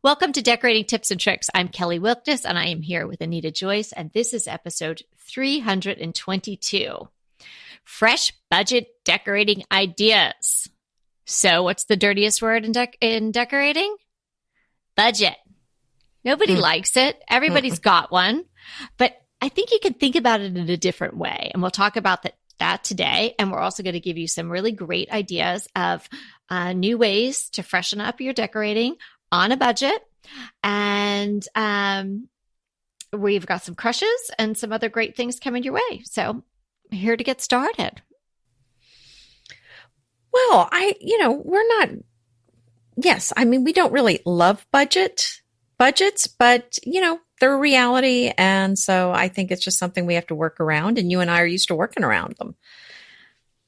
Welcome to Decorating Tips and Tricks. I'm Kelly Wilkness, and I am here with Anita Joyce, and this is episode 322. Fresh budget decorating ideas. So what's the dirtiest word in decorating? Budget. Nobody likes it. Everybody's got one. But I think you can think about it in a different way, and we'll talk about that today. And we're also going to give you some really great ideas of new ways to freshen up your decorating on a budget. And we've got some crushes and some other great things coming your way. So here to get started. Well, we don't really love budgets, but they're a reality. And so I think it's just something we have to work around. And you and I are used to working around them.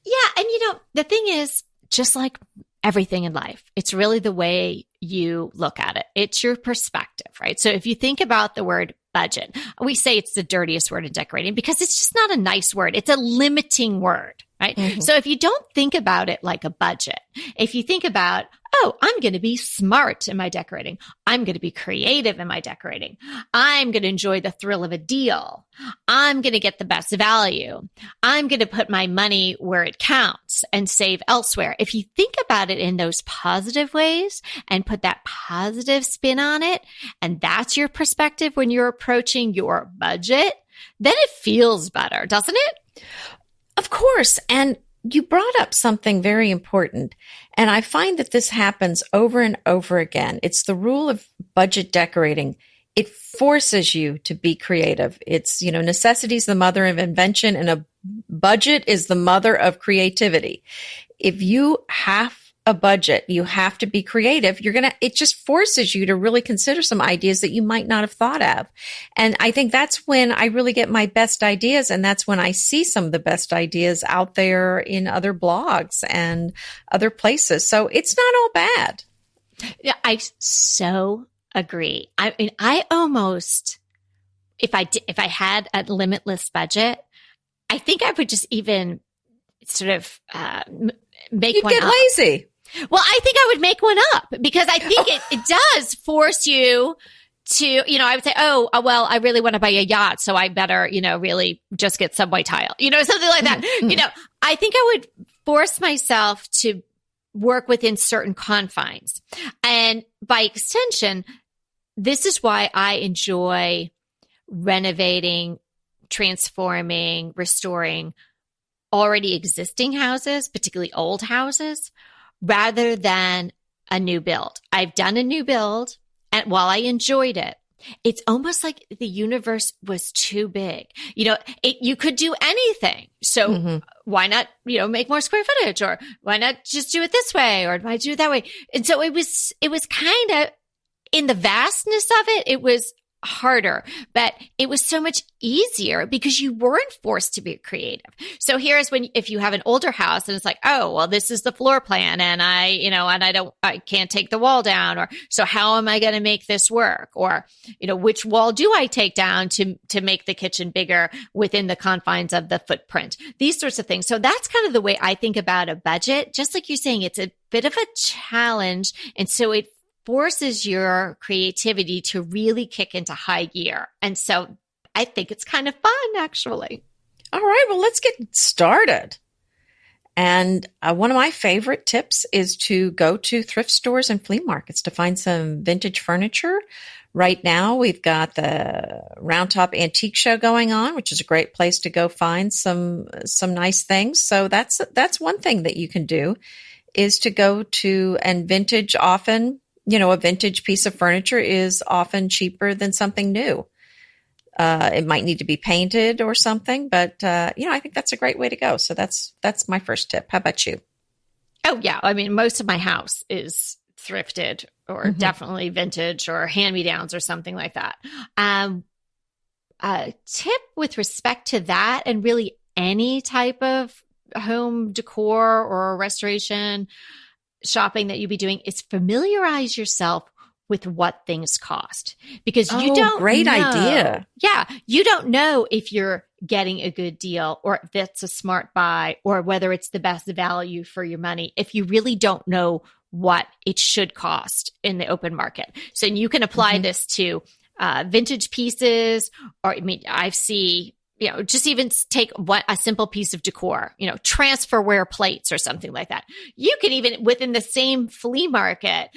Yeah. And the thing is, just like everything in life, it's really the way you look at it. It's your perspective, right? So if you think about the word budget, we say it's the dirtiest word in decorating because it's just not a nice word. It's a limiting word, right? Mm-hmm. So if you don't think about it like a budget, if you think about, oh, I'm going to be smart in my decorating. I'm going to be creative in my decorating. I'm going to enjoy the thrill of a deal. I'm going to get the best value. I'm going to put my money where it counts and save elsewhere. If you think about it in those positive ways and put that positive spin on it, and that's your perspective when you're approaching your budget, then it feels better, doesn't it? Of course. And you brought up something very important, and I find that this happens over and over again. It's the rule of budget decorating. It forces you to be creative. It's, necessity is the mother of invention, and a budget is the mother of creativity. If you have a budget, you have to be creative. It just forces you to really consider some ideas that you might not have thought of. And I think that's when I really get my best ideas. And that's when I see some of the best ideas out there in other blogs and other places. So it's not all bad. Yeah, I so agree. I mean, I almost, if I had a limitless budget, I think I would just even sort of make You'd one get up. Lazy. Well, I think I would make one up because I think it does force you to, I would say, oh, well, I really want to buy a yacht. So I better, really just get subway tile, something like that. I think I would force myself to work within certain confines. And by extension, this is why I enjoy renovating, transforming, restoring already existing houses, particularly old houses, rather than a new build. I've done a new build, and while I enjoyed it, it's almost like the universe was too big. You could do anything. So why not, make more square footage, or why not just do it this way, or why do it that way? And so it was kind of, in the vastness of it, it was harder, but it was so much easier because you weren't forced to be creative. So here's if you have an older house and it's like, oh, well, this is the floor plan, and I can't take the wall down, or so how am I going to make this work? Or, which wall do I take down to make the kitchen bigger within the confines of the footprint? These sorts of things. So that's kind of the way I think about a budget. Just like you're saying, it's a bit of a challenge. And so it forces your creativity to really kick into high gear. And so I think it's kind of fun, actually. All right, well, let's get started. And one of my favorite tips is to go to thrift stores and flea markets to find some vintage furniture. Right now, we've got the Round Top Antique Show going on, which is a great place to go find some nice things. So that's one thing that you can do, is to go to, and vintage often, a vintage piece of furniture is often cheaper than something new. It might need to be painted or something, but, I think that's a great way to go. So that's my first tip. How about you? Oh, yeah. I mean, most of my house is thrifted or definitely vintage or hand-me-downs or something like that. A tip with respect to that, and really any type of home decor or restoration shopping that you'd be doing, is familiarize yourself with what things cost, because you don't great know. Idea. Yeah. You don't know if you're getting a good deal, or if it's a smart buy, or whether it's the best value for your money, if you really don't know what it should cost in the open market. So you can apply this to vintage pieces, or I mean, I see, just even take a simple piece of decor, transferware plates or something like that. You can even within the same flea market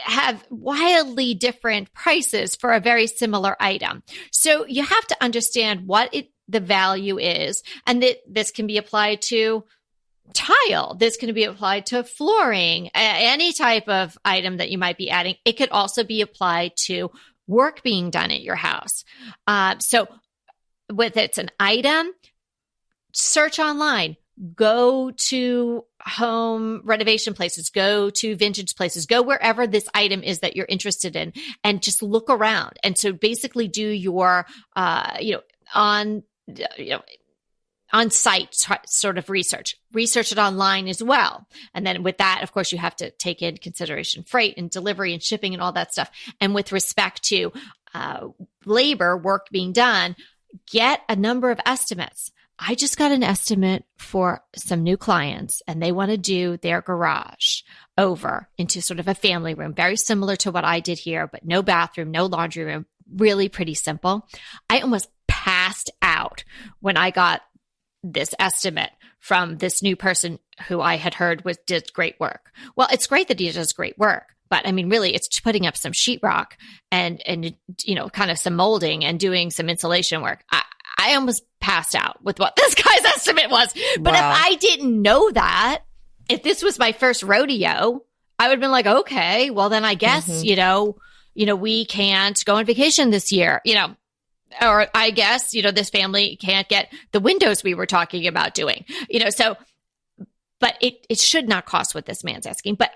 have wildly different prices for a very similar item. So you have to understand what the value is, and that this can be applied to tile. This can be applied to flooring, any type of item that you might be adding. It could also be applied to work being done at your house. So whether it's an item, search online, go to home renovation places, go to vintage places, go wherever this item is that you're interested in, and just look around. And so basically do your, on-site sort of research it online as well. And then with that, of course, you have to take in consideration freight and delivery and shipping and all that stuff. And with respect to labor, work being done, get a number of estimates. I just got an estimate for some new clients, and they want to do their garage over into sort of a family room, very similar to what I did here, but no bathroom, no laundry room, really pretty simple. I almost passed out when I got this estimate from this new person who I had heard did great work. Well, it's great that he does great work, but I mean, really, it's putting up some sheetrock and kind of some molding and doing some insulation work. I almost passed out with what this guy's estimate was. But If I didn't know that, if this was my first rodeo, I would have been like, okay, well then I guess, we can't go on vacation this year, or I guess, this family can't get the windows we were talking about doing, but it should not cost what this man's asking. But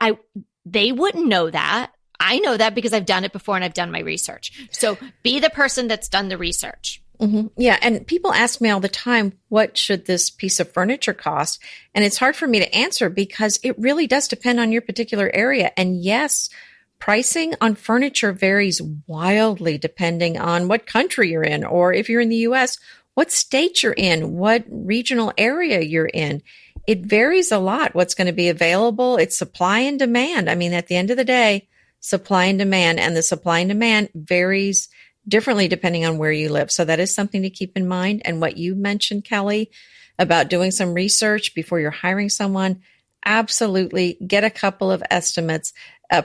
they wouldn't know that. I know that because I've done it before and I've done my research. So be the person that's done the research. Mm-hmm. Yeah. And people ask me all the time, what should this piece of furniture cost? And it's hard for me to answer because it really does depend on your particular area. And yes, pricing on furniture varies wildly depending on what country you're in, or if you're in the US, what state you're in, what regional area you're in. It varies a lot what's going to be available. It's supply and demand. I mean, at the end of the day, supply and demand, and the supply and demand varies differently depending on where you live. So that is something to keep in mind. And what you mentioned, Kelly, about doing some research before you're hiring someone, absolutely get a couple of estimates.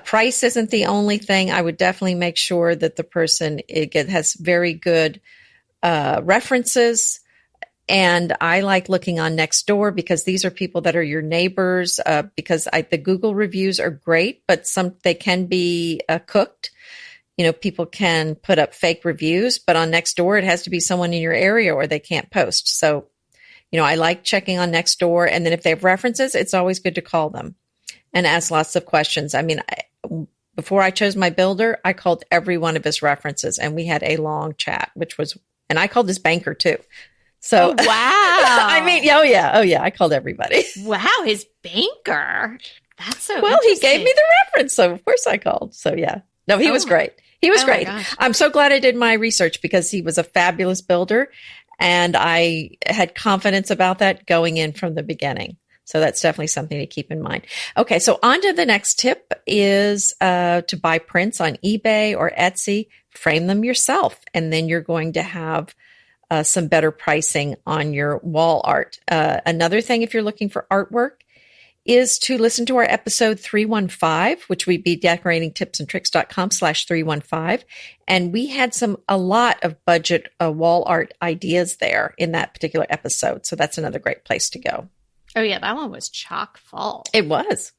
Price isn't the only thing. I would definitely make sure that the person has very good references. And I like looking on Nextdoor because these are people that are your neighbors. Because the Google reviews are great, but they can be cooked. People can put up fake reviews, but on Nextdoor, it has to be someone in your area or they can't post. So, I like checking on Nextdoor. And then if they have references, it's always good to call them and ask lots of questions. I mean, before I chose my builder, I called every one of his references and we had a long chat, and I called his banker too. So, wow. I mean, oh yeah. I called everybody. Wow. His banker. That's so well, he gave me the reference. So of course I called. So yeah, no, he was great. He was great. I'm so glad I did my research because he was a fabulous builder and I had confidence about that going in from the beginning. So that's definitely something to keep in mind. Okay. So on to the next tip is to buy prints on eBay or Etsy, frame them yourself, and then you're going to have some better pricing on your wall art. Another thing, if you're looking for artwork, is to listen to our episode 315, which would be decoratingtipsandtricks.com/315. And we had a lot of budget wall art ideas there in that particular episode. So that's another great place to go. Oh yeah, that one was chock full. It was.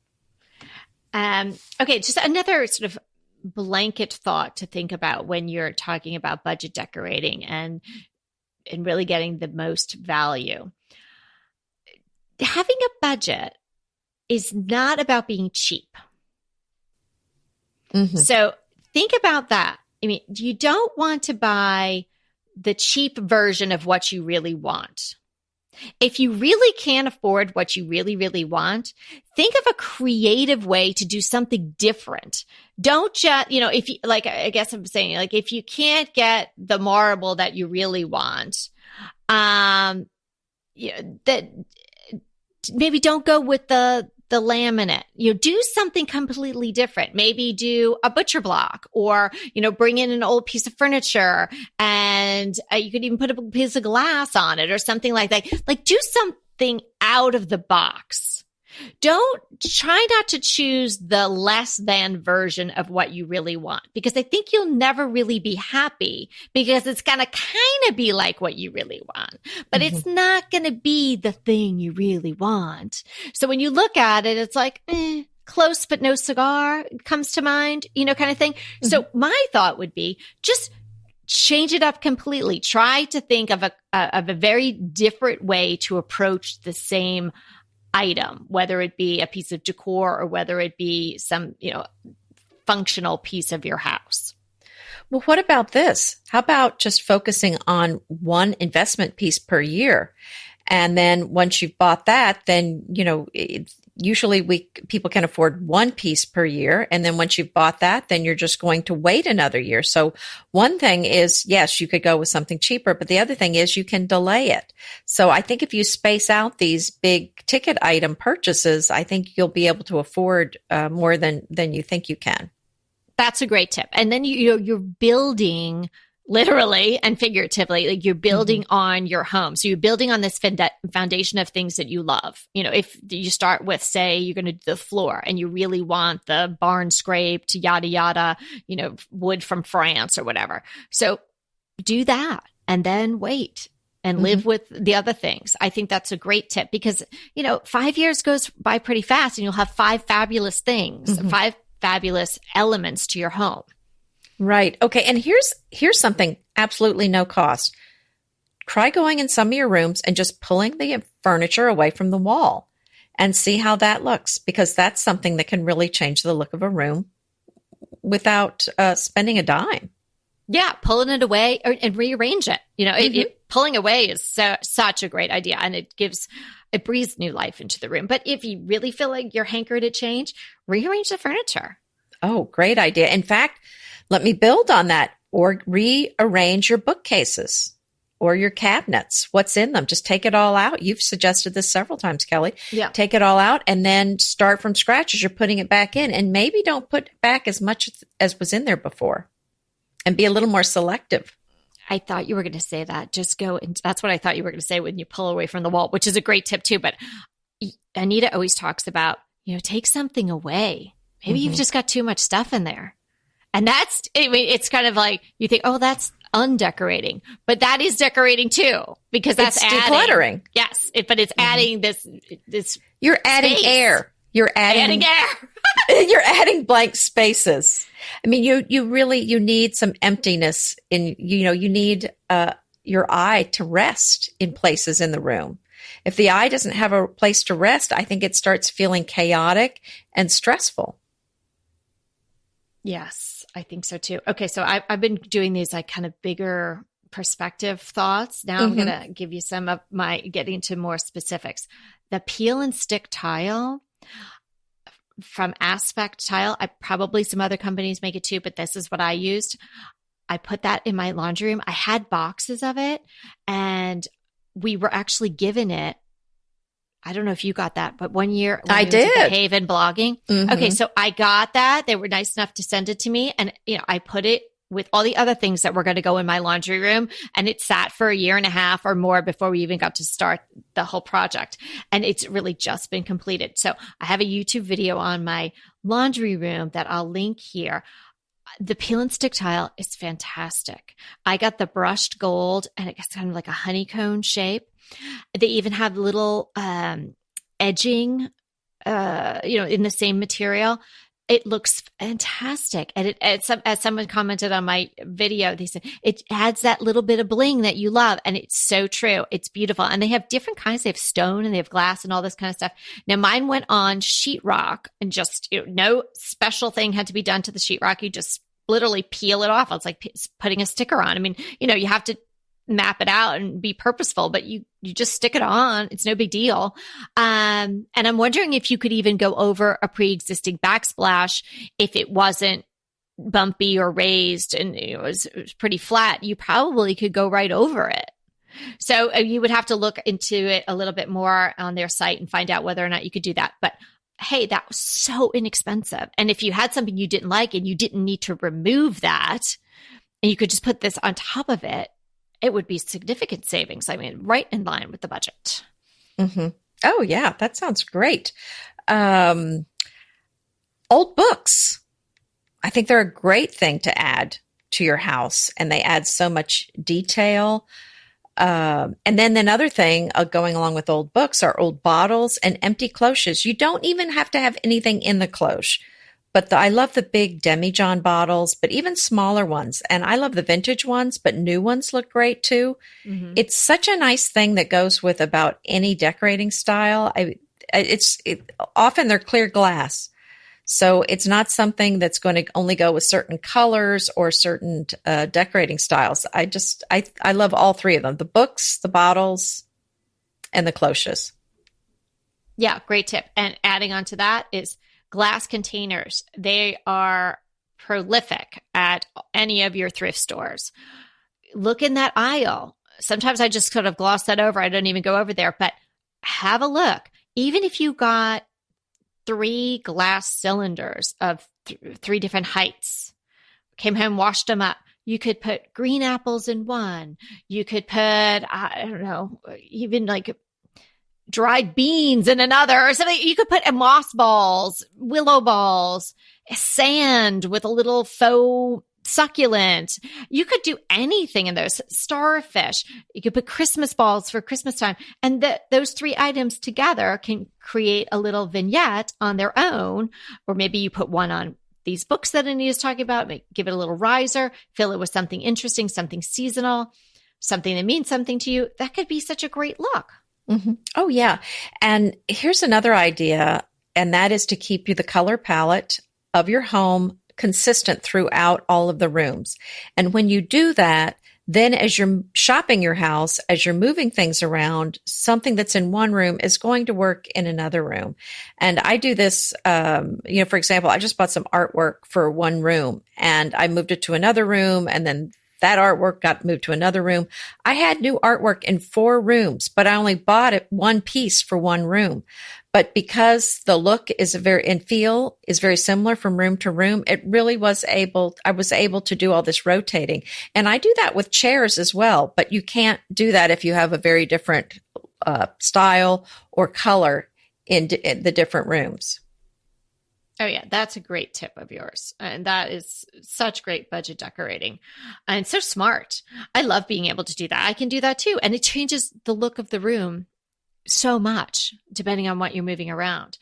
Okay, just another sort of blanket thought to think about when you're talking about budget decorating and really getting the most value. Having a budget is not about being cheap. Mm-hmm. So think about that. I mean, you don't want to buy the cheap version of what you really want. If you really can't afford what you really, really want, think of a creative way to do something different. Don't just, if you, like, I guess I'm saying, like, if you can't get the marble that you really want, that maybe don't go with the the laminate, do something completely different. Maybe do a butcher block, or, bring in an old piece of furniture, and you could even put a piece of glass on it or something like that. Like, do something out of the box. Don't try not to choose the less than version of what you really want, because I think you'll never really be happy, because it's going to kind of be like what you really want, but it's not going to be the thing you really want. So when you look at it, it's like, close but no cigar comes to mind, kind of thing. So my thought would be just change it up completely. Try to think of a very different way to approach the same item, whether it be a piece of decor or whether it be some, functional piece of your house. Well, what about this? How about just focusing on one investment piece per year? And then once you've bought that, then, usually people can afford one piece per year. And then once you've bought that, then you're just going to wait another year. So one thing is, yes, you could go with something cheaper, but the other thing is you can delay it. So I think if you space out these big ticket item purchases, I think you'll be able to afford more than you think you can. That's a great tip. And then you're building literally and figuratively, like you're building on your home. So you're building on this foundation of things that you love. If you start with, say, you're going to do the floor and you really want the barn scraped, yada, yada, wood from France or whatever. So do that and then wait and live with the other things. I think that's a great tip, because, 5 years goes by pretty fast and you'll have 5 fabulous things, 5 fabulous elements to your home. Right. Okay. And here's something absolutely no cost. Try going in some of your rooms and just pulling the furniture away from the wall and see how that looks, because that's something that can really change the look of a room without spending a dime. Yeah. Pulling it away and rearrange it. Pulling away is such a great idea, and it breathes new life into the room. But if you really feel like you're hankered to change, rearrange the furniture. Oh, great idea. In fact, let me build on that, or rearrange your bookcases or your cabinets. What's in them? Just take it all out. You've suggested this several times, Kelly. Yeah. Take it all out and then start from scratch as you're putting it back in. And maybe don't put back as much as was in there before, and be a little more selective. I thought you were going to say that. Just go and that's what I thought you were going to say when you pull away from the wall, which is a great tip too. But Anita always talks about, take something away. Maybe you've just got too much stuff in there. And it's kind of like you think, oh, that's undecorating, but that is decorating too, because that's decluttering. Yes. But it's adding this. You're adding space. Air. You're adding air. You're adding blank spaces. I mean, you need some emptiness in, you need your eye to rest in places in the room. If the eye doesn't have a place to rest, I think it starts feeling chaotic and stressful. Yes, I think so too. Okay, so I've been doing these like kind of bigger perspective thoughts. Now I'm going to give you some of my getting into more specifics. The peel and stick tile from Aspect Tile. Probably some other companies make it too, but this is what I used. I put that in my laundry room. I had boxes of it, and we were actually given it. I don't know if you got that, but one year I did. at the Haven blogging. Okay, so I got that. They were nice enough to send it to me, and I put it with all the other things that were going to go in my laundry room, and it sat for a year and a half or more before we even got to start the whole project. And it's really just been completed. So I have a YouTube video on my laundry room that I'll link here. The peel and stick tile is fantastic. I got the brushed gold, and it's kind of like a honeycomb shape. They even have little edging, in the same material. It looks fantastic. And as someone commented on my video, they said it adds that little bit of bling that you love. And it's so true. It's beautiful. And they have different kinds. They have stone and they have glass and all this kind of stuff. Now mine went on sheetrock, and just, no special thing had to be done to the sheetrock. You just literally peel it off. It's like putting a sticker on. I mean, you have to map it out and be purposeful, but you just stick it on. It's no big deal. And I'm wondering if you could even go over a pre-existing backsplash if it wasn't bumpy or raised and it was pretty flat. You probably could go right over it. So you would have to look into it a little bit more on their site and find out whether or not you could do that. But hey, that was so inexpensive. And if you had something you didn't like and you didn't need to remove that, and you could just put this on top of it, it would be significant savings. I mean, right in line with the budget. Mm-hmm. Oh, yeah, that sounds great. Old books. I think they're a great thing to add to your house, and they add so much detail. And then another thing going along with old books are old bottles and empty cloches. You don't even have to have anything in the cloche. But I love the big demijohn bottles, but even smaller ones. And I love the vintage ones, but new ones look great too. Mm-hmm. It's such a nice thing that goes with about any decorating style. Often they're clear glass. So it's not something that's going to only go with certain colors or certain decorating styles. I love all three of them: the books, the bottles, and the cloches. Yeah, great tip. And adding on to that is glass containers. They are prolific at any of your thrift stores. Look in that aisle. Sometimes I just sort of gloss that over. I don't even go over there, but have a look. Even if you got 3 glass cylinders of 3 different heights, came home, washed them up, you could put green apples in one. You could put, I don't know, even like dried beans in another or something. You could put moss balls, willow balls, sand with a little faux succulent. You could do anything in those. Starfish. You could put Christmas balls for Christmas time. And those 3 items together can create a little vignette on their own. Or maybe you put one on these books that Anita's talking about, give it a little riser, fill it with something interesting, something seasonal, something that means something to you. That could be such a great look. Mm-hmm. Oh, yeah. And here's another idea, and that is to keep you the color palette of your home consistent throughout all of the rooms. And when you do that, then as you're shopping your house, as you're moving things around, something that's in one room is going to work in another room. And I do this, for example, I just bought some artwork for one room and I moved it to another room, and then that artwork got moved to another room. I had new artwork in 4 rooms, but I only bought it one piece for one room. But because the look is feel is very similar from room to room, I was able to do all this rotating. And I do that with chairs as well, but you can't do that if you have a very different style or color in the different rooms. Oh, yeah, that's a great tip of yours. And that is such great budget decorating and so smart. I love being able to do that. I can do that too. And it changes the look of the room so much depending on what you're moving around.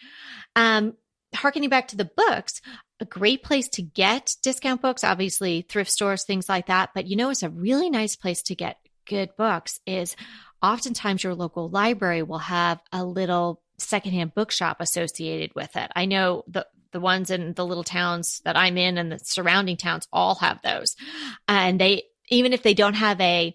Harkening back to the books, a great place to get discount books, obviously thrift stores, things like that. But it's a really nice place to get good books is oftentimes your local library will have a little secondhand bookshop associated with it. I know the ones in the little towns that I'm in and the surrounding towns all have those. And even if they don't have a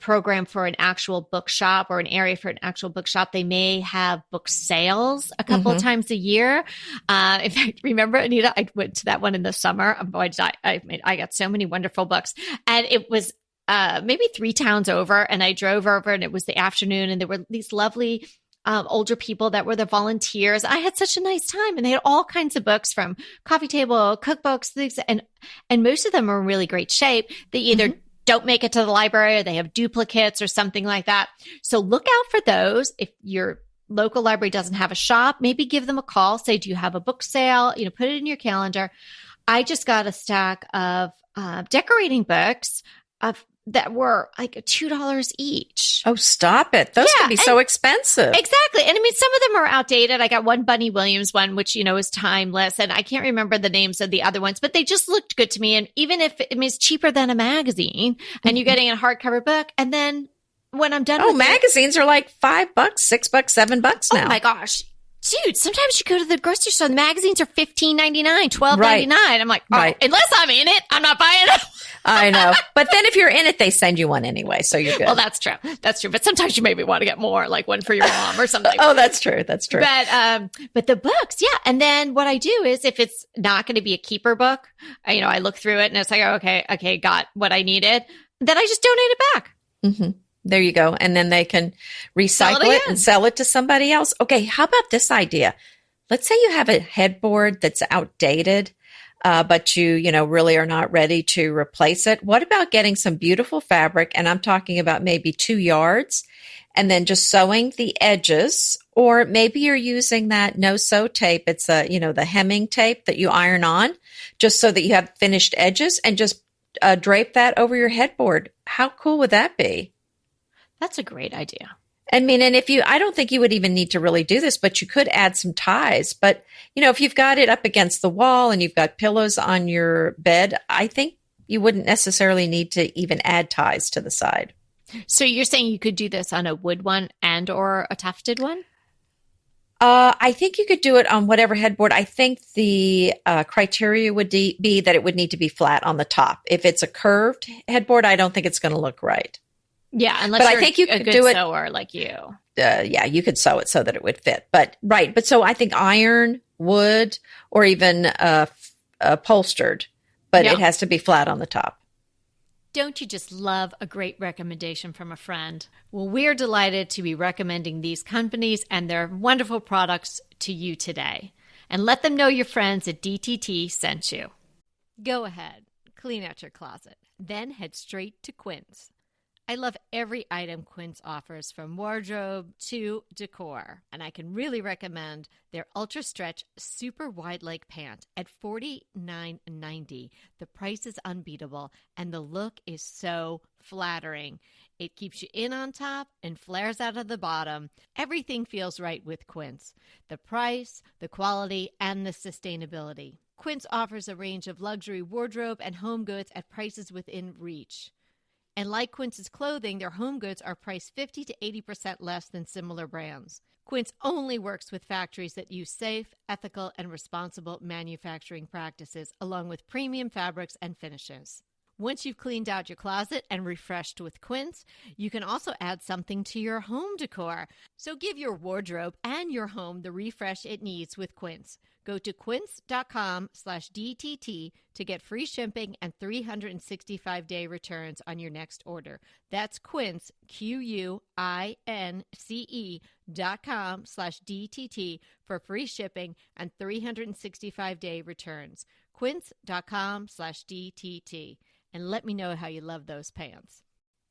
program for an actual bookshop or an area for an actual bookshop, they may have book sales a couple of times a year. In fact, remember, Anita, I went to that one in the summer. Boy, I got so many wonderful books. And it was maybe 3 towns over, and I drove over and it was the afternoon, and there were these lovely older people that were the volunteers. I had such a nice time, and they had all kinds of books from coffee table, cookbooks, things, and most of them are in really great shape. They either don't make it to the library or they have duplicates or something like that. So look out for those. If your local library doesn't have a shop, maybe give them a call. Say, do you have a book sale? Put it in your calendar. I just got a stack of decorating books that were like $2 each. Oh, stop it. Those can be so expensive. Exactly. And some of them are outdated. I got one Bunny Williams one, which, is timeless. And I can't remember the names of the other ones, but they just looked good to me. And even if it's cheaper than a magazine and you're getting a hardcover book, and then when I'm done magazines are like $5, $6, $7 now. Oh my gosh. Dude, sometimes you go to the grocery store, the magazines are $15.99, $12.99. Right. I'm like, unless I'm in it, I'm not buying it. I know. But then if you're in it, they send you one anyway. So you're good. Well, that's true. That's true. But sometimes you maybe want to get more, like one for your mom or something. Oh, that's true. That's true. But the books, yeah. And then what I do is if it's not going to be a keeper book, I look through it and it's like, okay, got what I needed. Then I just donate it back. Mm-hmm. There you go. And then they can recycle it and sell it to somebody else. Okay. How about this idea? let's say you have a headboard that's outdated, but you really are not ready to replace it. What about getting some beautiful fabric? And I'm talking about maybe 2 yards and then just sewing the edges, or maybe you're using that no-sew tape. It's the hemming tape that you iron on just so that you have finished edges, and just drape that over your headboard. How cool would that be? That's a great idea. I mean, and I don't think you would even need to really do this, but you could add some ties. But, if you've got it up against the wall and you've got pillows on your bed, I think you wouldn't necessarily need to even add ties to the side. So you're saying you could do this on a wood one and or a tufted one? I think you could do it on whatever headboard. I think the criteria would be that it would need to be flat on the top. If it's a curved headboard, I don't think it's going to look right. Yeah, unless you're I think you a could good do it, sewer like you. Yeah, you could sew it so that it would fit. But right. But so I think iron, wood, or even upholstered, but it has to be flat on the top. Don't you just love a great recommendation from a friend? Well, we're delighted to be recommending these companies and their wonderful products to you today. And let them know your friends at DTT sent you. Go ahead, clean out your closet, then head straight to Quince. I love every item Quince offers, from wardrobe to decor, and I can really recommend their Ultra Stretch Super Wide Leg Pant at $49.90. The price is unbeatable, and the look is so flattering. It keeps you in on top and flares out of the bottom. Everything feels right with Quince. The price, the quality, and the sustainability. Quince offers a range of luxury wardrobe and home goods at prices within reach. And like Quince's clothing, their home goods are priced 50 to 80% less than similar brands. Quince only works with factories that use safe, ethical, and responsible manufacturing practices, along with premium fabrics and finishes. Once you've cleaned out your closet and refreshed with Quince, you can also add something to your home decor. So give your wardrobe and your home the refresh it needs with Quince. Go to quince.com/DTT to get free shipping and 365-day returns on your next order. That's Quince, QUINCE.com/DTT for free shipping and 365-day returns. Quince.com/DTT. And let me know how you love those pants.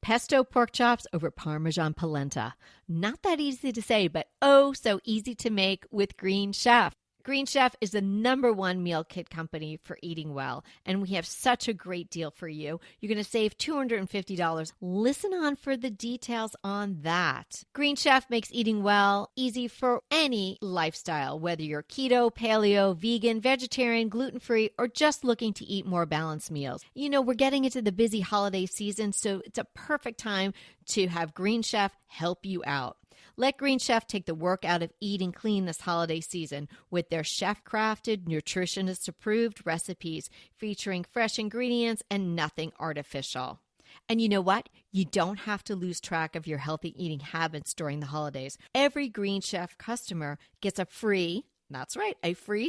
Pesto pork chops over Parmesan polenta. Not that easy to say, but oh so easy to make with Green Chef. Green Chef is the #1 meal kit company for eating well, and we have such a great deal for you. You're going to save $250. Listen on for the details on that. Green Chef makes eating well easy for any lifestyle, whether you're keto, paleo, vegan, vegetarian, gluten-free, or just looking to eat more balanced meals. We're getting into the busy holiday season, so it's a perfect time to have Green Chef help you out. Let Green Chef take the work out of eating clean this holiday season with their chef-crafted, nutritionist-approved recipes featuring fresh ingredients and nothing artificial. And you know what? You don't have to lose track of your healthy eating habits during the holidays. Every Green Chef customer gets a free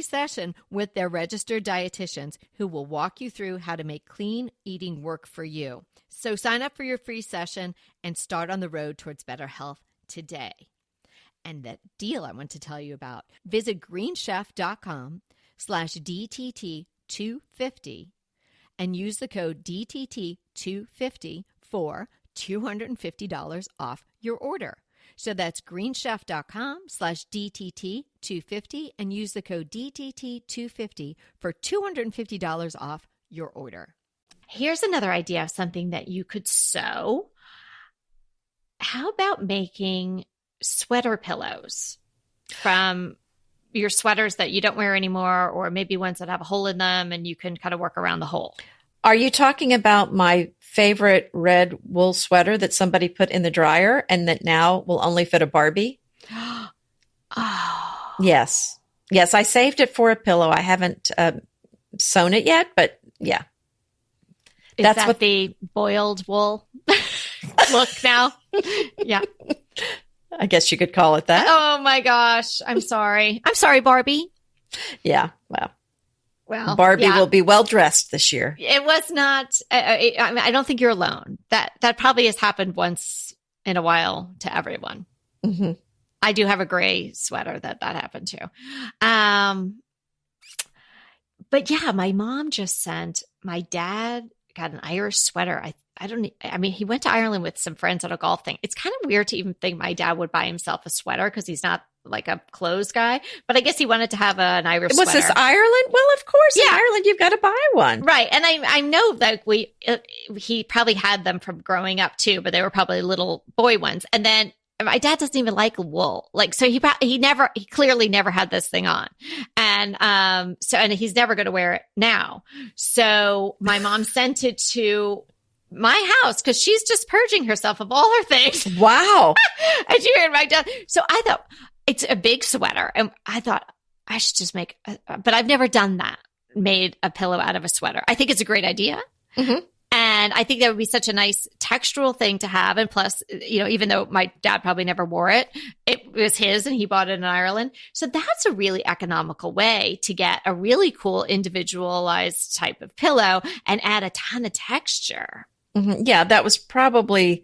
session with their registered dietitians who will walk you through how to make clean eating work for you. So sign up for your free session and start on the road towards better health today. And that deal I want to tell you about, visit greenchef.com/DTT250 and use the code DTT250 for $250 off your order. So that's greenchef.com/DTT250 and use the code DTT250 for $250 off your order. Here's another idea of something that you could sew. How about making sweater pillows from your sweaters that you don't wear anymore, or maybe ones that have a hole in them and you can kind of work around the hole? Are you talking about my favorite red wool sweater that somebody put in the dryer and that now will only fit a Barbie? Oh. Yes. Yes, I saved it for a pillow. I haven't sewn it yet, but yeah. That's what the boiled wool look now? Yeah. I guess you could call it that. Oh my gosh. I'm sorry. I'm sorry, Barbie. Yeah. Well, Barbie will be well dressed this year. It was not, I don't think you're alone. That probably has happened once in a while to everyone. Mm-hmm. I do have a gray sweater that happened to. But yeah, my mom just sent, my dad got an Irish sweater. I mean, he went to Ireland with some friends on a golf thing. It's kind of weird to even think my dad would buy himself a sweater because he's not like a clothes guy, but I guess he wanted to have an Irish sweater. Was this Ireland? Well, of course, in Ireland, you've got to buy one. Right. And I know that he probably had them from growing up too, but they were probably little boy ones. And then my dad doesn't even like wool. Like, so he clearly never had this thing on. And, and he's never going to wear it now. So my mom sent it to my house because she's just purging herself of all her things. Wow. And she heard my dad. So I thought it's a big sweater. And I thought I should just but I've never done that, made a pillow out of a sweater. I think it's a great idea. Mm-hmm. And I think that would be such a nice textural thing to have. And plus, even though my dad probably never wore it, it was his and he bought it in Ireland. So that's a really economical way to get a really cool individualized type of pillow and add a ton of texture. Mm-hmm. Yeah, that was probably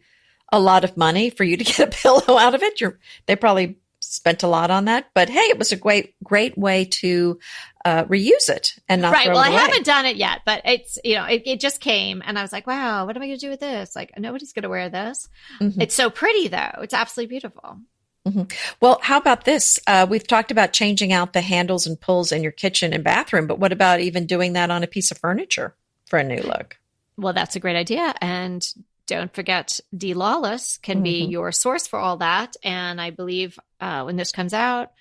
a lot of money for you to get a pillow out of it. They probably spent a lot on that, but hey, it was a great way to reuse it and not throw it away. I haven't done it yet, but it's, it just came and I was like, wow, what am I going to do with this? Like, nobody's going to wear this. Mm-hmm. It's so pretty though. It's absolutely beautiful. Mm-hmm. Well, how about this? We've talked about changing out the handles and pulls in your kitchen and bathroom, but what about even doing that on a piece of furniture for a new look? Well, that's a great idea. And don't forget, D. Lawless can be your source for all that. And I believe when this comes out,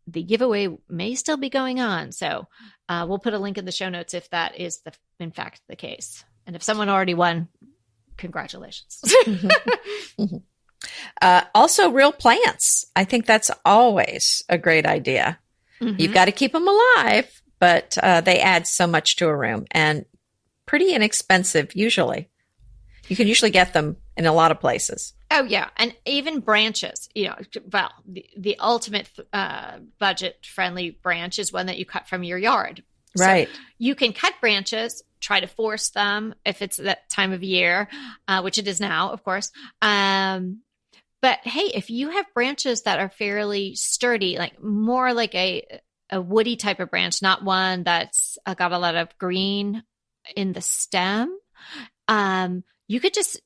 the giveaway may still be going on. So we'll put a link in the show notes if that is in fact the case. And if someone already won, congratulations. Also, real plants. I think that's always a great idea. Mm-hmm. You've got to keep them alive, but they add so much to a room and pretty inexpensive usually. You can usually get them in a lot of places. Oh, yeah. And even branches, the ultimate budget-friendly branch is one that you cut from your yard. Right. So you can cut branches, try to force them if it's that time of year, which it is now, of course. But hey, if you have branches that are fairly sturdy, like more like a woody type of branch, not one that's got a lot of green in the stem, you could just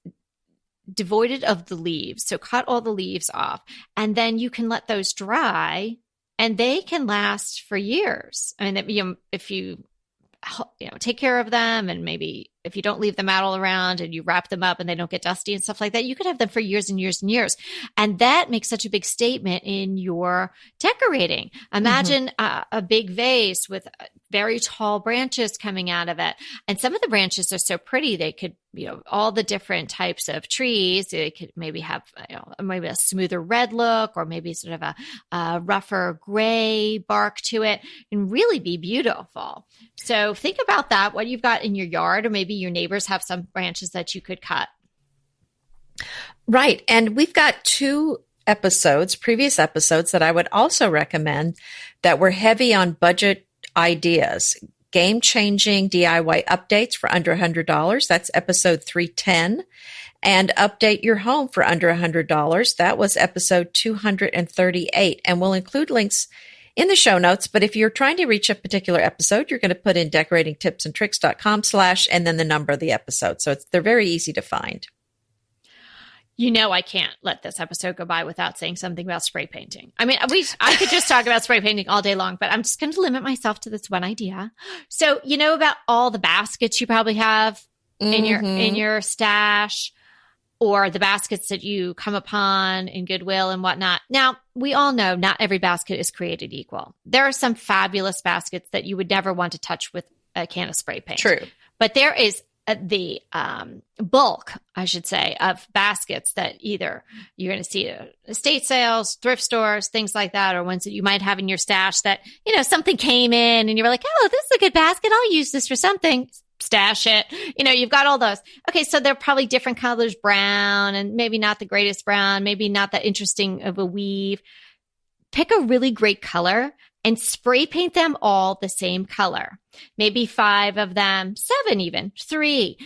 devoid it of the leaves. So cut all the leaves off and then you can let those dry and they can last for years. I mean, if you take care of them and maybe if you don't leave them out all around and you wrap them up and they don't get dusty and stuff like that, you could have them for years and years and years. And that makes such a big statement in your decorating. Imagine a big vase with very tall branches coming out of it. And some of the branches are so pretty. They could, all the different types of trees. They could maybe have, maybe a smoother red look or maybe sort of a rougher gray bark to it and really be beautiful. So think about that, what you've got in your yard, or maybe your neighbors have some branches that you could cut. Right. And we've got previous episodes that I would also recommend that were heavy on budget ideas. Game-changing DIY updates for under $100. That's episode 310. And update your home for under $100. That was episode 238. And we'll include links in the show notes. But if you're trying to reach a particular episode, you're going to put in decoratingtipsandtricks.com/ and then the number of the episode. So they're very easy to find. I can't let this episode go by without saying something about spray painting. I mean, I could just talk about spray painting all day long, but I'm just going to limit myself to this one idea. So, about all the baskets you probably have in your stash, or the baskets that you come upon in Goodwill and whatnot. Now, we all know not every basket is created equal. There are some fabulous baskets that you would never want to touch with a can of spray paint. True. But there is the bulk, I should say, of baskets that either you're going to see at estate sales, thrift stores, things like that, or ones that you might have in your stash that, something came in and you were like, oh, this is a good basket. I'll use this for something. Stash it. You've got all those. Okay, so they're probably different colors, brown, and maybe not the greatest brown, maybe not that interesting of a weave. Pick a really great color and spray paint them all the same color. Maybe 5 of them, 7 even, 3.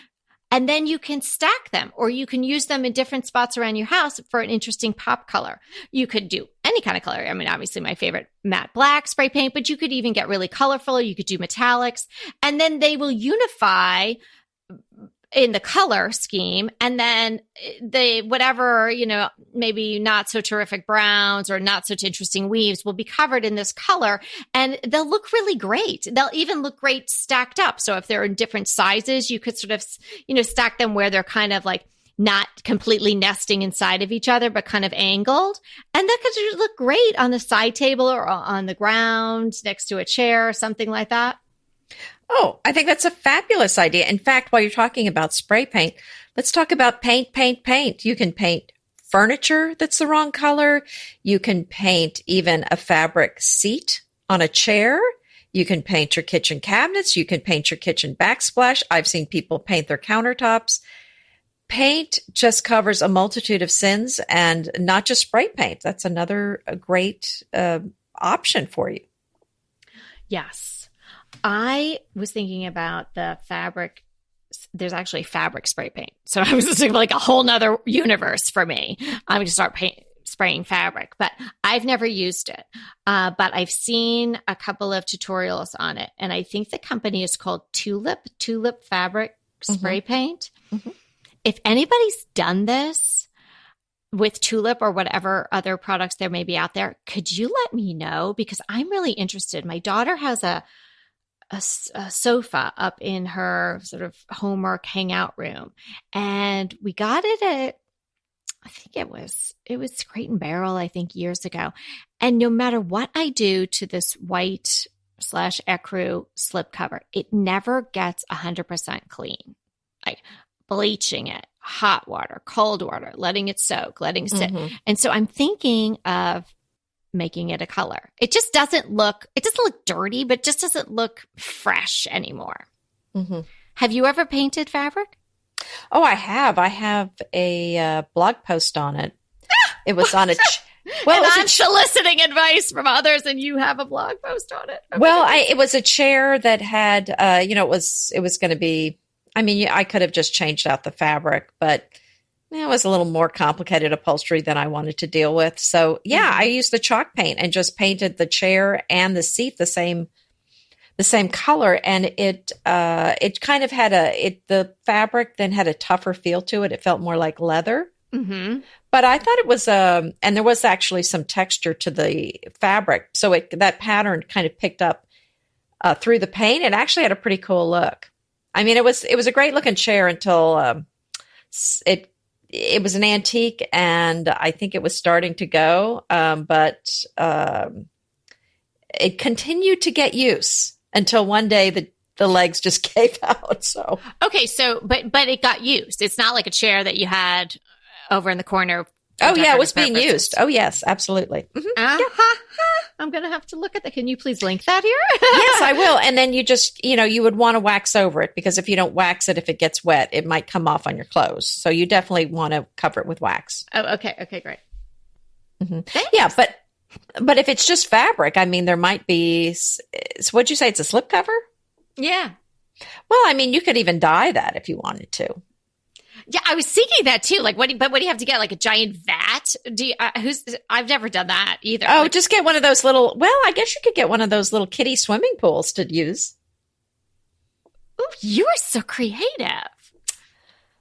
And then you can stack them or you can use them in different spots around your house for an interesting pop color. You could do any any kind of color. I mean, obviously my favorite matte black spray paint, but you could even get really colorful. You could do metallics, and then they will unify in the color scheme. And then the whatever, maybe not so terrific browns or not such interesting weaves will be covered in this color, and they'll look really great. They'll even look great stacked up. So if they're in different sizes, you could sort of, stack them where they're kind of like not completely nesting inside of each other, but kind of angled. And that could look great on the side table or on the ground next to a chair or something like that. Oh, I think that's a fabulous idea. In fact, while you're talking about spray paint, let's talk about paint. You can paint furniture that's the wrong color. You can paint even a fabric seat on a chair. You can paint your kitchen cabinets. You can paint your kitchen backsplash. I've seen people paint their countertops. Paint just covers a multitude of sins, and not just spray paint. That's another great option for you. Yes. I was thinking about the fabric. There's actually fabric spray paint. So I was just thinking like a whole nother universe for me. I'm going to start spraying fabric, but I've never used it. But I've seen a couple of tutorials on it. And I think the company is called Tulip Fabric Spray Paint. Mm-hmm. If anybody's done this with Tulip or whatever other products there may be out there, could you let me know? Because I'm really interested. My daughter has a sofa up in her sort of homework hangout room, and we got it at, I think it was Crate and Barrel, I think years ago. And no matter what I do to this white / ecru slip cover, it never gets 100% clean. Like bleaching it, hot water, cold water, letting it soak, letting it sit. Mm-hmm. And so I'm thinking of making it a color. It doesn't look dirty, but it just doesn't look fresh anymore. Mm-hmm. Have you ever painted fabric? Oh, I have. I have a blog post on it. It was on well, and I'm soliciting advice from others, and you have a blog post on it. Okay. Well, it was a chair that had, it was going to be, I mean, I could have just changed out the fabric, but it was a little more complicated upholstery than I wanted to deal with. So yeah, I used the chalk paint and just painted the chair and the seat the same color. And it kind of had the fabric then had a tougher feel to it. It felt more like leather. Mm-hmm. But I thought it was, and there was actually some texture to the fabric. So that pattern kind of picked up through the paint. It actually had a pretty cool look. I mean, it was a great looking chair until it was an antique, and I think it was starting to go, but it continued to get use until one day the legs just gave out. So okay, but it got used. It's not like a chair that you had over in the corner. Oh yeah, it was being used. Oh yes, absolutely. Mm-hmm. Yeah. I'm going to have to look at that. Can you please link that here? Yes, I will. And then you just, you would want to wax over it, because if you don't wax it, if it gets wet, it might come off on your clothes. So you definitely want to cover it with wax. Oh, okay. Okay, great. Mm-hmm. Yeah, but if it's just fabric, I mean, there might be, so what'd you say? It's a slip cover? Yeah. Well, I mean, you could even dye that if you wanted to. Yeah, I was thinking that too. Like, what do you have to get? Like a giant vat? I've never done that either. Oh, just get one of those little. Well, I guess you could get one of those little kiddie swimming pools to use. Oh, you are so creative.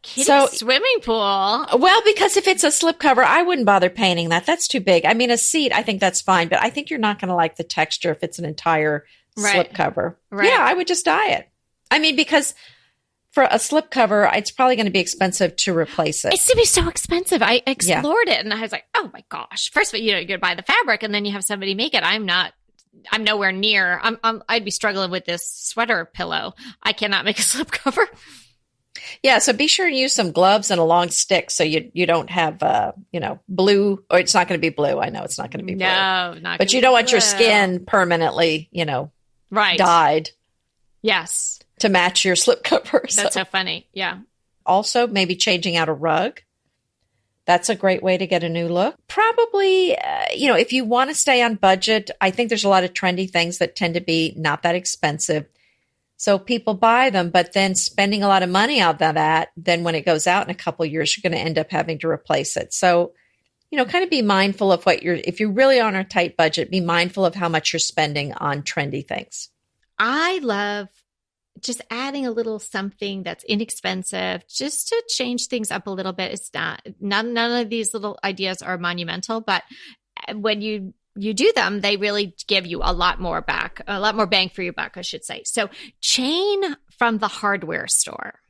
Kiddie swimming pool. Well, because if it's a slip cover, I wouldn't bother painting that. That's too big. I mean, a seat, I think that's fine, but I think you're not going to like the texture if it's an entire slip cover. Right. Yeah, I would just dye it. I mean, because for a slip cover, it's probably going to be expensive to replace it. It's going to be so expensive. I explored it, and I was like, oh my gosh. First of all, you're going to buy the fabric, and then you have somebody make it. I'm nowhere near. I'd be struggling with this sweater pillow. I cannot make a slip cover. Yeah, so be sure to use some gloves and a long stick so you don't have, blue, or it's not going to be blue. I know it's not going to be blue. No, not. But you don't want your skin permanently, right, dyed. Yes. To match your slip cover. That's so funny. Yeah. Also, maybe changing out a rug. That's a great way to get a new look. Probably, if you want to stay on budget, I think there's a lot of trendy things that tend to be not that expensive. So people buy them, but then spending a lot of money on that, then when it goes out in a couple of years, you're going to end up having to replace it. So, kind of be mindful of if you're really on a tight budget, be mindful of how much you're spending on trendy things. I love just adding a little something that's inexpensive just to change things up a little bit. It's none of these little ideas are monumental, but when you do them, they really give you a lot more bang for your buck, I should say. So chain from the hardware store.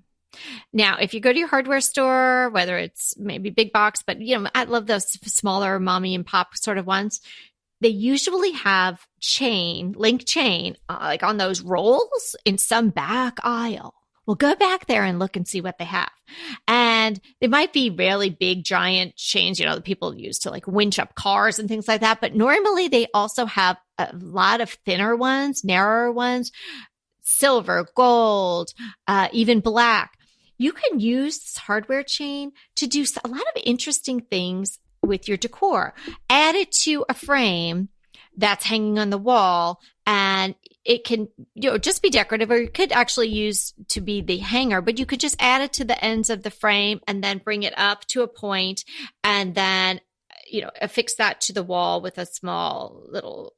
Now, if you go to your hardware store, whether it's maybe big box, but I love those smaller mommy and pop sort of ones. They usually have link chain, like on those rolls in some back aisle. Well, go back there and look and see what they have. And they might be really big, giant chains, that people use to like winch up cars and things like that. But normally they also have a lot of thinner ones, narrower ones, silver, gold, even black. You can use this hardware chain to do a lot of interesting things with your decor. Add it to a frame that's hanging on the wall, and it can just be decorative, or you could actually use to be the hanger, but you could just add it to the ends of the frame and then bring it up to a point and then affix that to the wall with a small little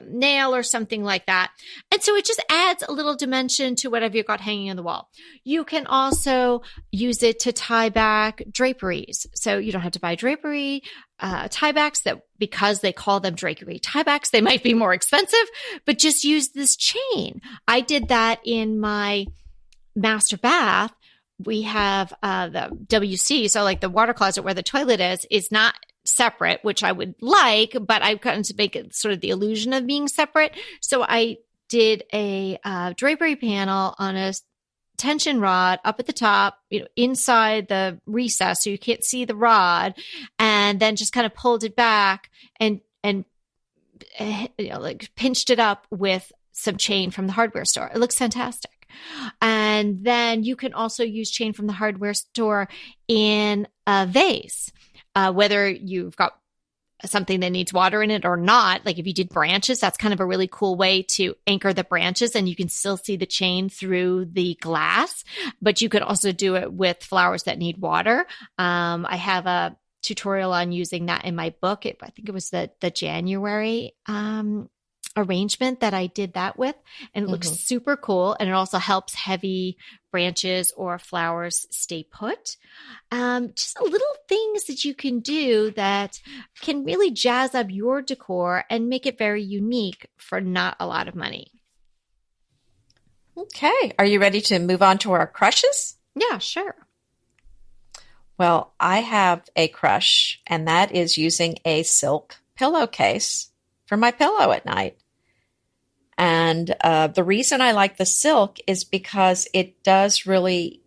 nail or something like that. And so it just adds a little dimension to whatever you've got hanging on the wall. You can also use it to tie back draperies. So you don't have to buy drapery tiebacks because they call them drapery tiebacks, they might be more expensive, but just use this chain. I did that in my master bath. We have the WC, so like the water closet where the toilet is not separate, which I would like, but I've gotten to make it sort of the illusion of being separate. So I did a drapery panel on a tension rod up at the top, inside the recess, so you can't see the rod, and then just kind of pulled it back and like pinched it up with some chain from the hardware store. It looks fantastic. And then you can also use chain from the hardware store in a vase. Whether you've got something that needs water in it or not, like if you did branches, that's kind of a really cool way to anchor the branches, and you can still see the chain through the glass, but you could also do it with flowers that need water. I have a tutorial on using that in my book. I think it was the January arrangement that I did that with, and it looks super cool. And it also helps heavy branches or flowers stay put. Just little things that you can do that can really jazz up your decor and make it very unique for not a lot of money. Okay. Are you ready to move on to our crushes? Yeah, sure. Well, I have a crush, and that is using a silk pillowcase for my pillow at night. And the reason I like the silk is because it does really,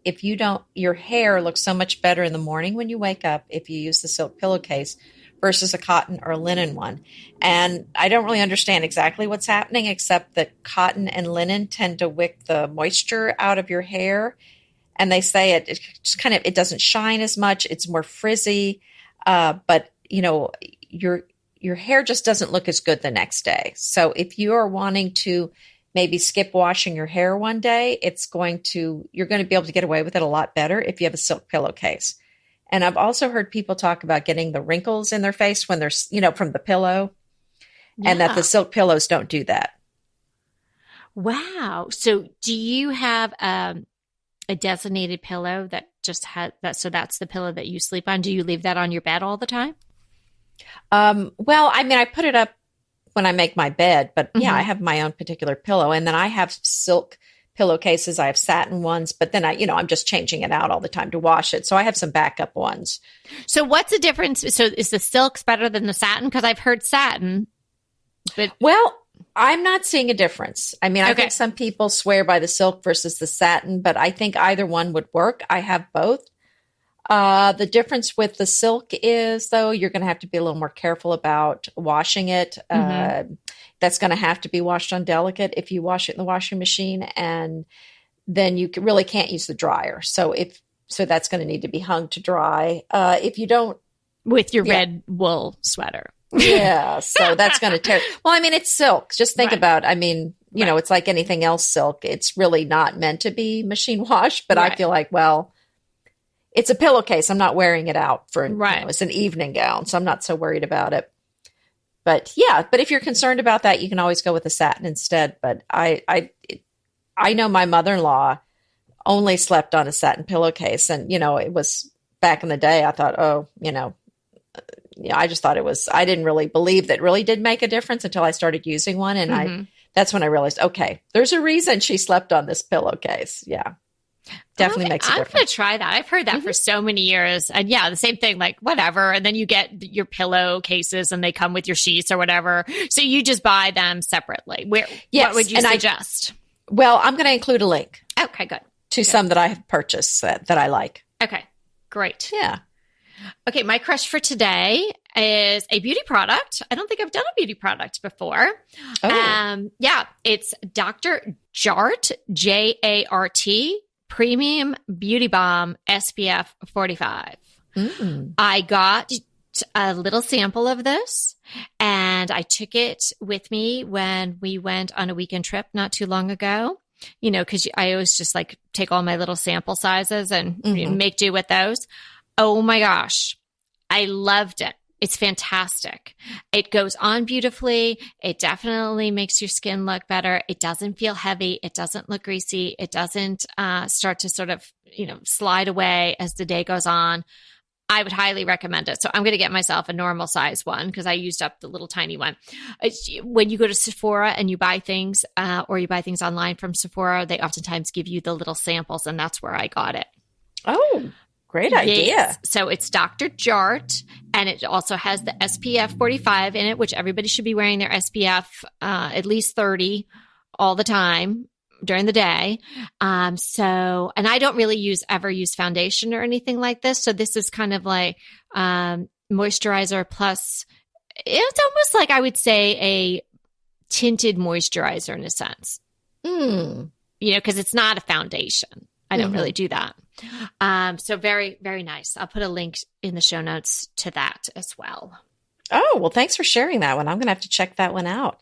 your hair looks so much better in the morning when you wake up if you use the silk pillowcase versus a cotton or linen one. And I don't really understand exactly what's happening, except that cotton and linen tend to wick the moisture out of your hair. And they say it just kind of, it doesn't shine as much. It's more frizzy. But your hair just doesn't look as good the next day. So if you are wanting to maybe skip washing your hair one day, you're going to be able to get away with it a lot better if you have a silk pillowcase. And I've also heard people talk about getting the wrinkles in their face when they're, from the pillow, and that the silk pillows don't do that. Wow. So do you have a designated pillow that just has that? So that's the pillow that you sleep on. Do you leave that on your bed all the time? Well, I mean, I put it up when I make my bed, but yeah, I have my own particular pillow, and then I have silk pillowcases. I have satin ones, but then I'm just changing it out all the time to wash it. So I have some backup ones. So what's the difference? So is the silks better than the satin? Because I've heard satin, but I'm not seeing a difference. I mean, I think some people swear by the silk versus the satin, but I think either one would work. I have both. The difference with the silk is, though, you're going to have to be a little more careful about washing it. That's going to have to be washed on delicate if you wash it in the washing machine, and then you really can't use the dryer. So that's going to need to be hung to dry. If you don't, with your red wool sweater. Yeah, so that's going to tear. Well, I mean, it's silk. Just think about, it's like anything else silk. It's really not meant to be machine washed, but I feel like, it's a pillowcase. I'm not wearing it out for, Right. it's an evening gown, so I'm not so worried about it. But yeah, but if you're concerned about that, you can always go with a satin instead. But I know my mother-in-law only slept on a satin pillowcase, and it was back in the day. I thought, I just thought I didn't really believe that really did make a difference until I started using one, and that's when I realized, okay, there's a reason she slept on this pillowcase. Yeah. Definitely makes a difference. I'm going to try that. I've heard that for so many years. And yeah, the same thing, like whatever. And then you get your pillow cases and they come with your sheets or whatever. So you just buy them separately. Yes, what would you suggest? Well, I'm going to include a link. Okay, good. To some that I have purchased that I like. Okay, great. Yeah. Okay, my crush for today is a beauty product. I don't think I've done a beauty product before. Oh. Yeah, it's Dr. Jart, Jart, Premium Beauty Balm SPF 45. I got a little sample of this and I took it with me when we went on a weekend trip not too long ago. Because I always just like take all my little sample sizes and make do with those. Oh my gosh. I loved it. It's fantastic. It goes on beautifully. It definitely makes your skin look better. It doesn't feel heavy. It doesn't look greasy. It doesn't start to sort of, slide away as the day goes on. I would highly recommend it. So I'm going to get myself a normal size one because I used up the little tiny one. When you go to Sephora and you buy things or you buy things online from Sephora, they oftentimes give you the little samples, and that's where I got it. Oh, great idea. Yes. So it's Dr. Jart, and it also has the SPF 45 in it, which everybody should be wearing their SPF at least 30 all the time during the day. And I don't really ever use foundation or anything like this. So this is kind of like moisturizer plus, it's almost like I would say a tinted moisturizer in a sense, because it's not a foundation. I don't really do that. So very, very nice. I'll put a link in the show notes to that as well. Oh, well, thanks for sharing that one. I'm going to have to check that one out.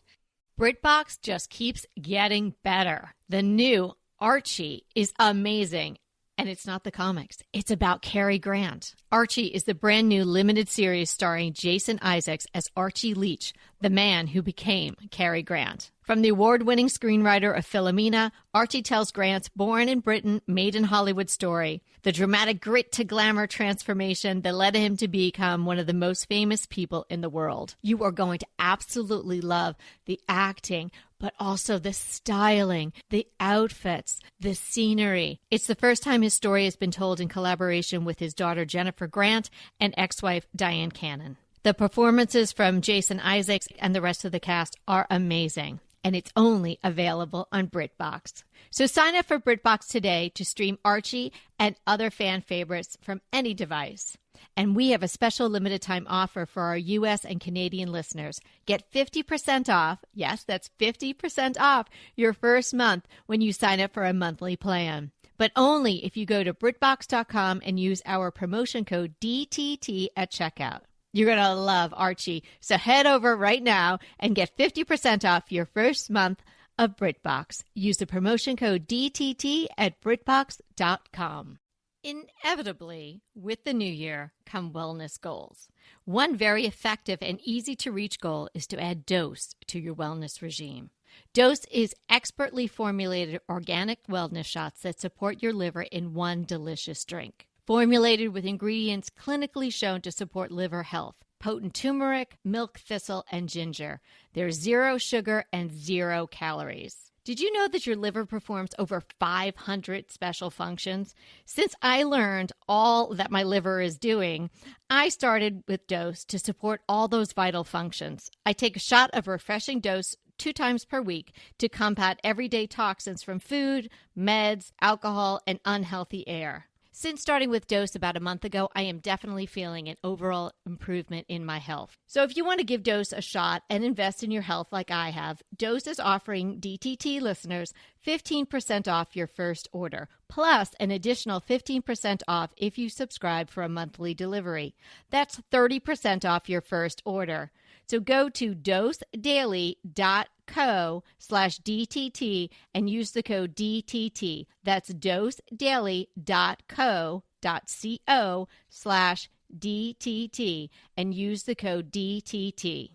BritBox just keeps getting better. The new Archie is amazing. And it's not the comics. It's about Cary Grant. Archie is the brand new limited series starring Jason Isaacs as Archie Leach, the man who became Cary Grant. From the award-winning screenwriter of Philomena, Archie tells Grant's born in Britain, made in Hollywood story, the dramatic grit to glamour transformation that led him to become one of the most famous people in the world. You are going to absolutely love the acting, but also the styling, the outfits, the scenery. It's the first time his story has been told in collaboration with his daughter Jennifer Grant and ex-wife Diane Cannon. The performances from Jason Isaacs and the rest of the cast are amazing, and it's only available on BritBox. So sign up for BritBox today to stream Archie and other fan favorites from any device. And we have a special limited time offer for our U.S. and Canadian listeners. Get 50% off. Yes, that's 50% off your first month when you sign up for a monthly plan. But only if you go to BritBox.com and use our promotion code DTT at checkout. You're going to love Archie. So head over right now and get 50% off your first month of BritBox. Use the promotion code DTT at BritBox.com. Inevitably, with the new year come wellness goals. One very effective and easy to reach goal is to add Dose to your wellness regime. Dose is expertly formulated organic wellness shots that support your liver in one delicious drink. Formulated with ingredients clinically shown to support liver health. Potent turmeric, milk thistle, and ginger. There's 0 sugar and 0 calories. Did you know that your liver performs over 500 special functions? Since I learned all that my liver is doing, I started with Dose to support all those vital functions. I take a shot of refreshing Dose 2 times per week to combat everyday toxins from food, meds, alcohol, and unhealthy air. Since starting with Dose about a month ago, I am definitely feeling an overall improvement in my health. So if you want to give Dose a shot and invest in your health like I have, Dose is offering DTT listeners 15% off your first order, plus an additional 15% off if you subscribe for a monthly delivery. That's 30% off your first order. So go to dosedaily.co/DTT and use the code DTT. That's dosedaily.co home.co/DTT and use the code DTT.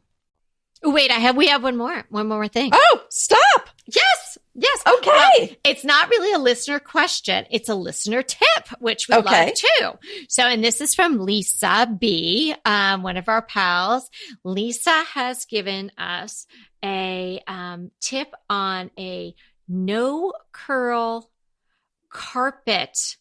Wait, we have one more thing. Oh, stop. Yes. Okay. Well, it's not really a listener question. It's a listener tip, which we love too. So, and this is from Lisa B., one of our pals. Lisa has given us a tip on a no curl carpet.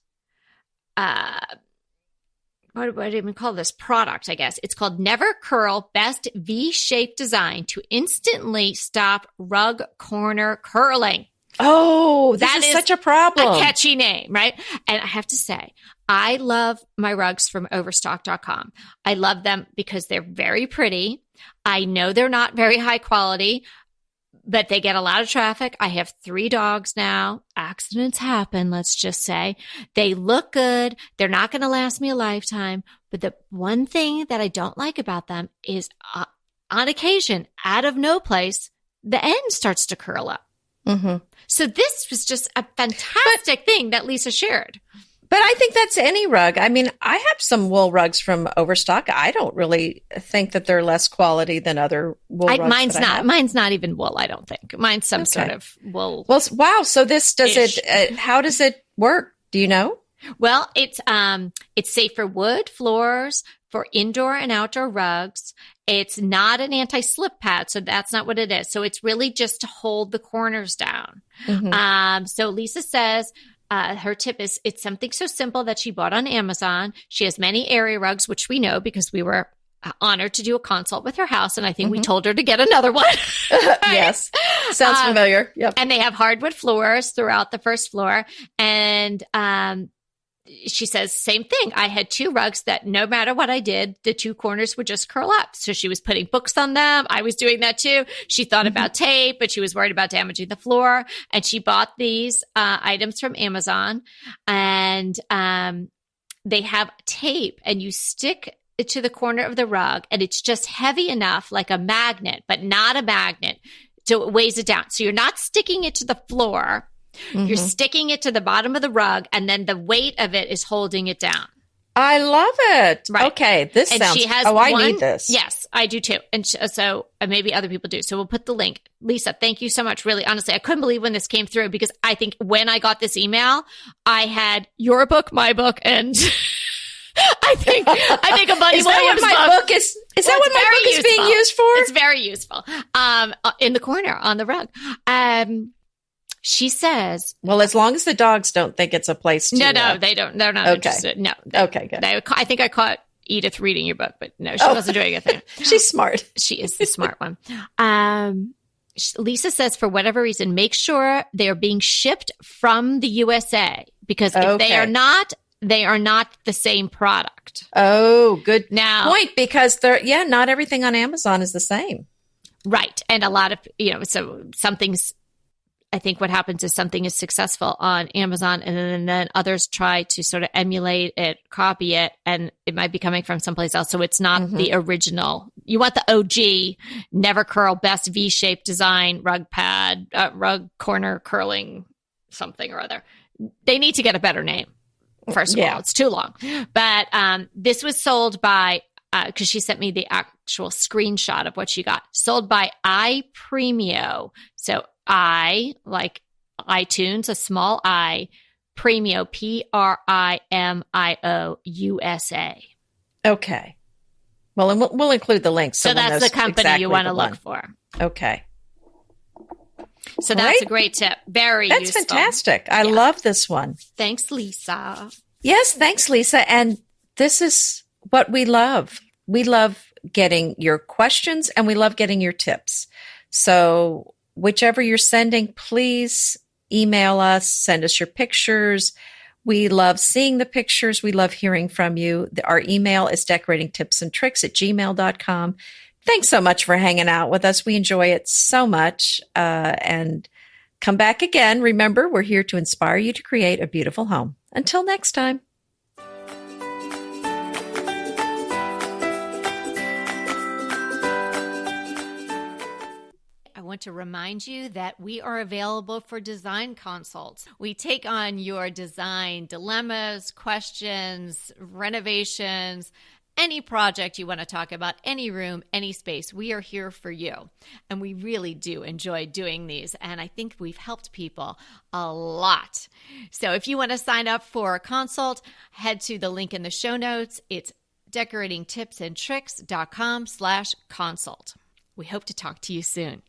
What do I even call this product? I guess it's called Never Curl Best V-shaped Design to instantly stop rug corner curling. Oh, that is such a problem. A catchy name, right? And I have to say, I love my rugs from overstock.com. I love them because they're very pretty. I know they're not very high quality, but they get a lot of traffic. I have 3 dogs now. Accidents happen, let's just say. They look good. They're not going to last me a lifetime. But the one thing that I don't like about them is on occasion, out of no place, the end starts to curl up. Mm-hmm. So this was just a fantastic thing that Lisa shared. But I think that's any rug. I mean, I have some wool rugs from Overstock. I don't really think that they're less quality than other wool rugs. Mine's not even wool, I don't think. Mine's some sort of wool. Well, wow. So this how does it work? Do you know? Well, it's safe for wood floors, for indoor and outdoor rugs. It's not an anti-slip pad, so that's not what it is. So it's really just to hold the corners down. Mm-hmm. So Lisa says, her tip is it's something so simple that she bought on Amazon. She has many area rugs, which we know because we were honored to do a consult with her house. And I think we told her to get another one. Right? Yes. Sounds familiar. Yep. And they have hardwood floors throughout the first floor. And she says, same thing. I had 2 rugs that no matter what I did, the 2 corners would just curl up. So she was putting books on them. I was doing that too. She thought about tape, but she was worried about damaging the floor. And she bought these items from Amazon. And they have tape, and you stick it to the corner of the rug, and it's just heavy enough, like a magnet, but not a magnet, so it weighs it down. So you're not sticking it to the floor. You're sticking it to the bottom of the rug, and then the weight of it is holding it down. I love it. Right. Okay. This and sounds, she has I need this. Yes, I do too. And so maybe other people do. So we'll put the link. Lisa, thank you so much. Really, honestly, I couldn't believe when this came through, because I think when I got this email, I had your book, my book, and I think a Buddy Williams book. Is that what my book is being used for? It's very useful. In the corner on the rug. She says, well, as long as the dogs don't think it's a place to. No, they don't. They're not interested. No. Okay, good. I think I caught Edith reading your book, but no, she wasn't doing a thing. She's smart. She is the smart one. Lisa says, for whatever reason, make sure they are being shipped from the USA, because if they are not the same product. Oh, good now, point. Because not everything on Amazon is the same. Right. And a lot of, so something's, I think what happens is something is successful on Amazon, and then others try to sort of emulate it, copy it, and it might be coming from someplace else. So it's not the original. You want the OG, Never Curl Best V-shaped Design rug pad, rug corner curling something or other. They need to get a better name. First of all, it's too long. But this was sold by, because she sent me the actual screenshot of what she got, sold by iPremio. So I, like iTunes, a small I, Premio, Primio USA. Okay. Well, and we'll include the links. So that's the company you want to look for. Okay. So that's a great tip. That's useful. Fantastic. I love this one. Thanks, Lisa. Yes, thanks, Lisa. And this is what we love. We love getting your questions, and we love getting your tips. So whichever you're sending, please email us, send us your pictures. We love seeing the pictures. We love hearing from you. Our email is decoratingtipsandtricks@gmail.com. Thanks so much for hanging out with us. We enjoy it so much. And come back again. Remember, we're here to inspire you to create a beautiful home. Until next time. I want to remind you that we are available for design consults. We take on your design dilemmas, questions, renovations, any project you want to talk about, any room, any space. We are here for you. And we really do enjoy doing these. And I think we've helped people a lot. So if you want to sign up for a consult, head to the link in the show notes. It's decoratingtipsandtricks.com/consult. We hope to talk to you soon.